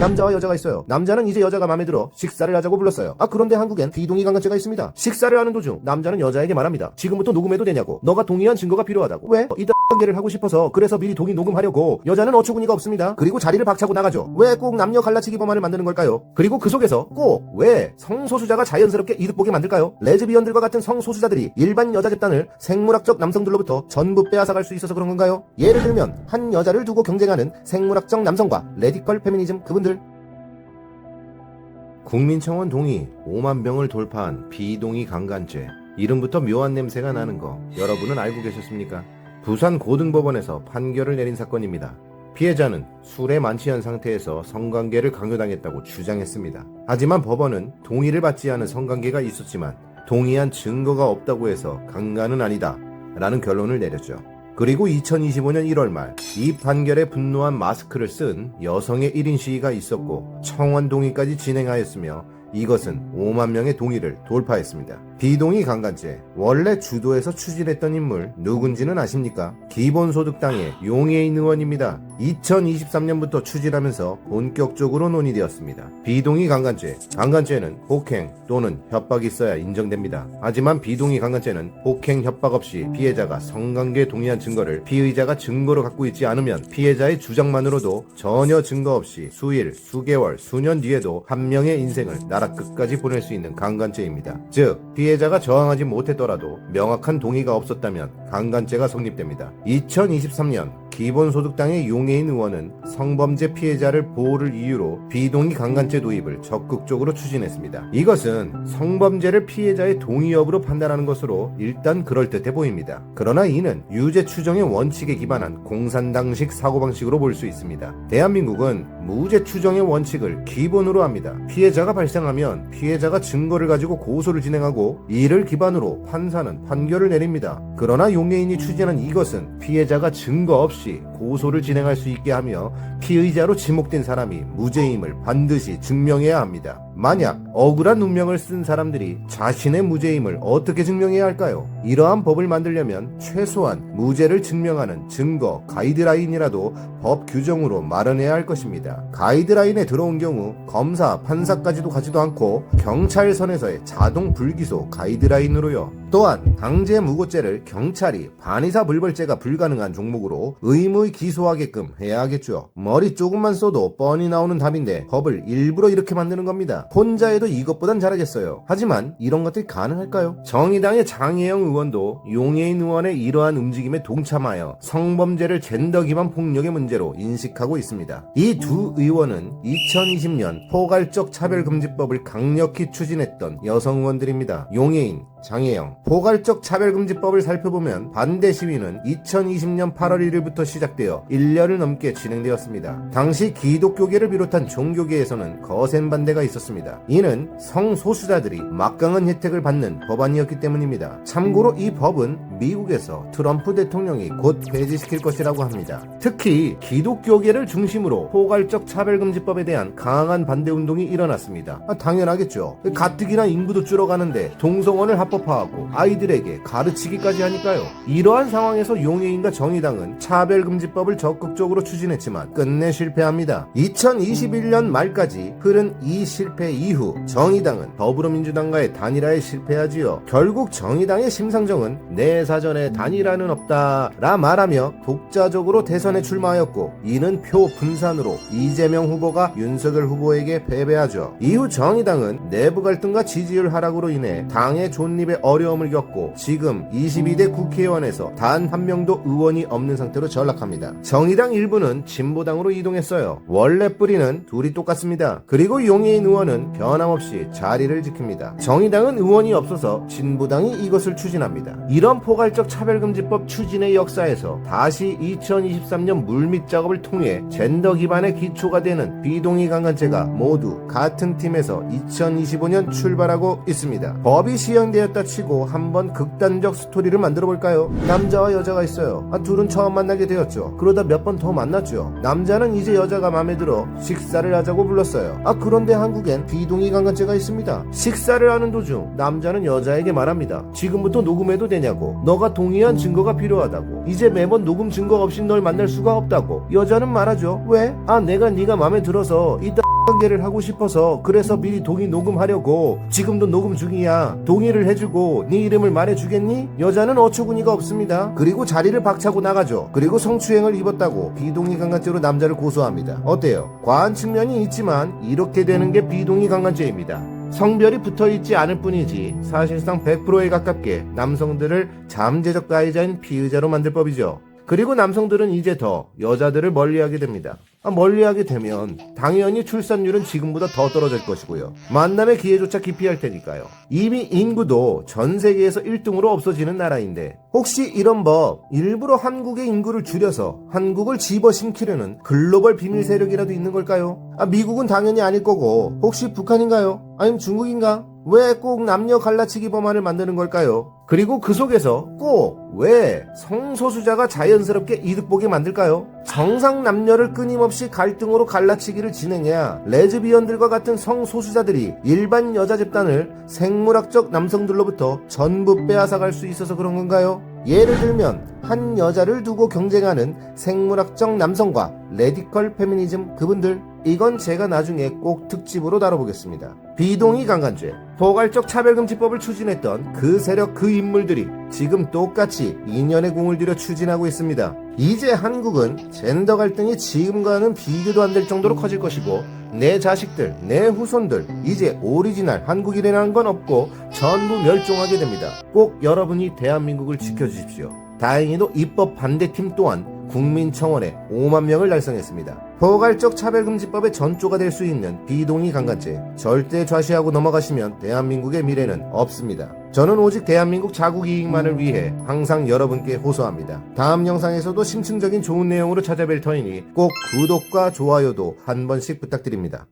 남자와 여자가 있어요. 남자는 이제 여자가 마음에 들어 식사를 하자고 불렀어요. 그런데 한국엔 비동의 강간죄가 있습니다. 식사를 하는 도중 남자는 여자에게 말합니다. 지금부터 녹음해도 되냐고. 너가 동의한 증거가 필요하다고. 왜? 이 관계를 하고 싶어서 그래서 미리 동의 녹음하려고. 여자는 어처구니가 없습니다. 그리고 자리를 박차고 나가죠. 왜 꼭 남녀 갈라치기 범안을 만드는 걸까요? 그리고 그 속에서 꼭 왜 성소수자가 자연스럽게 이득 보게 만들까요? 레즈비언들과 같은 성소수자들이 일반 여자 집단을 생물학적 남성들로부터 전부 빼앗아갈 수 있어서 그런 건가요? 예를 들면 한 여자를 두고 경쟁하는 생물학적 남성과 레디컬 페미니즘 그분들. 국민청원 동의 5만 명을 돌파한 비동의 강간죄. 이름부터 묘한 냄새가 나는 거 여러분은 알고 계셨습니까? 부산 고등법원에서 판결을 내린 사건입니다. 피해자는 술에 만취한 상태에서 성관계를 강요당했다고 주장했습니다. 하지만 법원은 동의를 받지 않은 성관계가 있었지만 동의한 증거가 없다고 해서 강간은 아니다 라는 결론을 내렸죠. 그리고 2025년 1월 말 이 판결에 분노한 마스크를 쓴 여성의 1인 시위가 있었고 청원 동의까지 진행하였으며 이것은 5만 명의 동의를 돌파했습니다. 비동의 강간죄, 원래 주도해서 추진했던 인물 누군지는 아십니까? 기본소득당의 용해인 의원입니다. 2023년부터 추진하면서 본격적으로 논의되었습니다. 비동의 강간죄, 강간죄는 폭행 또는 협박이 있어야 인정됩니다. 하지만 비동의 강간죄는 폭행, 협박 없이 피해자가 성관계에 동의한 증거를 피의자가 증거로 갖고 있지 않으면 피해자의 주장만으로도 전혀 증거 없이 수일, 수개월, 수년 뒤에도 한 명의 인생을 나라 끝까지 보낼 수 있는 강간죄입니다. 즉, 피해자가 저항하지 못했더라도 명확한 동의가 없었다면 강간죄가 성립됩니다. 2023년 기본소득당의 용해인 의원은 성범죄 피해자를 보호를 이유로 비동의 강간죄 도입을 적극적으로 추진했습니다. 이것은 성범죄를 피해자의 동의 여부로 판단하는 것으로 일단 그럴듯해 보입니다. 그러나 이는 유죄 추정의 원칙에 기반한 공산당식 사고방식으로 볼 수 있습니다. 대한민국은 무죄 추정의 원칙을 기본으로 합니다. 피해자가 발생하면 피해자가 증거를 가지고 고소를 진행하고 이를 기반으로 판사는 판결을 내립니다. 그러나 용해인이 추진한 이것은 피해자가 증거 없이 고소를 진행할 수 있게 하며 피의자로 지목된 사람이 무죄임을 반드시 증명해야 합니다. 만약 억울한 운명을 쓴 사람들이 자신의 무죄임을 어떻게 증명해야 할까요? 이러한 법을 만들려면 최소한 무죄를 증명하는 증거 가이드라인이라도 법 규정으로 마련해야 할 것입니다. 가이드라인에 들어온 경우 검사, 판사까지도 가지도 않고 경찰선에서의 자동 불기소 가이드라인으로요. 또한 강제 무고죄를 경찰이 반의사 불벌죄가 불가능한 종목으로 의무의 기소하게끔 해야 하겠죠. 머리 조금만 써도 뻔히 나오는 답인데 법을 일부러 이렇게 만드는 겁니다. 혼자 해도 이것보단 잘하겠어요. 하지만 이런 것들이 가능할까요? 정의당의 장혜영 의원도 용해인 의원의 이러한 움직임에 동참하여 성범죄를 젠더 기반 폭력의 문제로 인식하고 있습니다. 이 두 의원은 2020년 포괄적 차별금지법을 강력히 추진했던 여성 의원들입니다. 용해인, 장혜영. 포괄적 차별금지법을 살펴보면 반대 시위는 2020년 8월 1일부터 시작되어 1년을 넘게 진행되었습니다. 당시 기독교계를 비롯한 종교계에서는 거센 반대가 있었습니다. 이는 성소수자들이 막강한 혜택을 받는 법안이었기 때문입니다. 참고로 이 법은 미국에서 트럼프 대통령이 곧 폐지시킬 것이라고 합니다. 특히 기독교계를 중심으로 포괄적 차별금지법에 대한 강한 반대운동이 일어났습니다. 당연하겠죠. 가뜩이나 인구도 줄어가는데 동성혼을 합법화하고 아이들에게 가르치기까지 하니까요. 이러한 상황에서 용해인과 정의당은 차별금지법을 적극적으로 추진했지만 끝내 실패합니다. 2021년 말까지 흐른 이 실패 이후 정의당은 더불어민주당과의 단일화에 실패하지요. 결국 정의당의 심상정은 내 사전에 단일화는 없다 라 말하며 독자적으로 대선에 출마하였고 이는 표 분산으로 이재명 후보가 윤석열 후보에게 패배하죠. 이후 정의당은 내부 갈등과 지지율 하락으로 인해 당의 존립에 어려움을 겪고 지금 22대 국회의원에서 단 한 명도 의원이 없는 상태로 전락합니다. 정의당 일부는 진보당으로 이동했어요. 원래 뿌리는 둘이 똑같습니다. 그리고 용해인 의원은 변함없이 자리를 지킵니다. 정의당은 의원이 없어서 진보당이 이것을 추진합니다. 이런 포괄적 차별금지법 추진의 역사에서 다시 2023년 물밑 작업을 통해 젠더 기반의 기초가 되는 비동의 강간죄가 모두 같은 팀에서 2025년 출발하고 있습니다. 법이 시행되었다 치고 한번 극단적 스토리를 만들어 볼까요? 남자와 여자가 있어요. 둘은 처음 만나게 되었죠. 그러다 몇 번 더 만났죠. 남자는 이제 여자가 마음에 들어 식사를 하자고 불렀어요. 그런데 한국엔 비동의 강간죄가 있습니다. 식사를 하는 도중 남자는 여자에게 말합니다. 지금부터 녹음해도 되냐고. 너가 동의한 증거가 필요하다고. 이제 매번 녹음 증거 없이 널 만날 수가 없다고. 여자는 말하죠. 왜? 내가 네가 마음에 들어서 이따 관계를 하고 싶어서 그래서 미리 동의 녹음하려고 지금도 녹음 중이야. 동의를 해주고 네 이름을 말해주겠니? 여자는 어처구니가 없습니다. 그리고 자리를 박차고 나가죠. 그리고 성추행을 입었다고 비동의 강간죄로 남자를 고소합니다. 어때요? 과한 측면이 있지만 이렇게 되는 게 비동의 강간죄입니다. 성별이 붙어있지 않을 뿐이지 사실상 100%에 가깝게 남성들을 잠재적 가해자인 피의자로 만들 법이죠. 그리고 남성들은 이제 더 여자들을 멀리하게 됩니다. 멀리하게 되면 당연히 출산율은 지금보다 더 떨어질 것이고요. 만남의 기회조차 기피할 테니까요. 이미 인구도 전 세계에서 1등으로 없어지는 나라인데 혹시 이런 법 일부러 한국의 인구를 줄여서 한국을 집어심키려는 글로벌 비밀 세력이라도 있는 걸까요? 미국은 당연히 아닐 거고 혹시 북한인가요? 아니면 중국인가? 왜 꼭 남녀 갈라치기 법안을 만드는 걸까요? 그리고 그 속에서 꼭 왜 성소수자가 자연스럽게 이득 보게 만들까요? 정상 남녀를 끊임없이 갈등으로 갈라치기를 진행해야 레즈비언들과 같은 성소수자들이 일반 여자 집단을 생물학적 남성들로부터 전부 빼앗아갈 수 있어서 그런 건가요? 예를 들면 한 여자를 두고 경쟁하는 생물학적 남성과 레디컬 페미니즘 그분들, 이건 제가 나중에 꼭 특집으로 다뤄보겠습니다. 비동의 강간죄, 포괄적 차별금지법을 추진했던 그 세력 그 인물들이 지금 똑같이 2년의 공을 들여 추진하고 있습니다. 이제 한국은 젠더 갈등이 지금과는 비교도 안 될 정도로 커질 것이고 내 자식들, 내 후손들 이제 오리지널 한국인이라는 건 없고 전부 멸종하게 됩니다. 꼭 여러분이 대한민국을 지켜주십시오. 다행히도 입법 반대팀 또한 국민청원에 5만 명을 달성했습니다. 포괄적 차별금지법의 전조가 될 수 있는 비동의 강간죄 절대 좌시하고 넘어가시면 대한민국의 미래는 없습니다. 저는 오직 대한민국 자국 이익만을 위해 항상 여러분께 호소합니다. 다음 영상에서도 심층적인 좋은 내용으로 찾아뵐 터이니 꼭 구독과 좋아요도 한 번씩 부탁드립니다.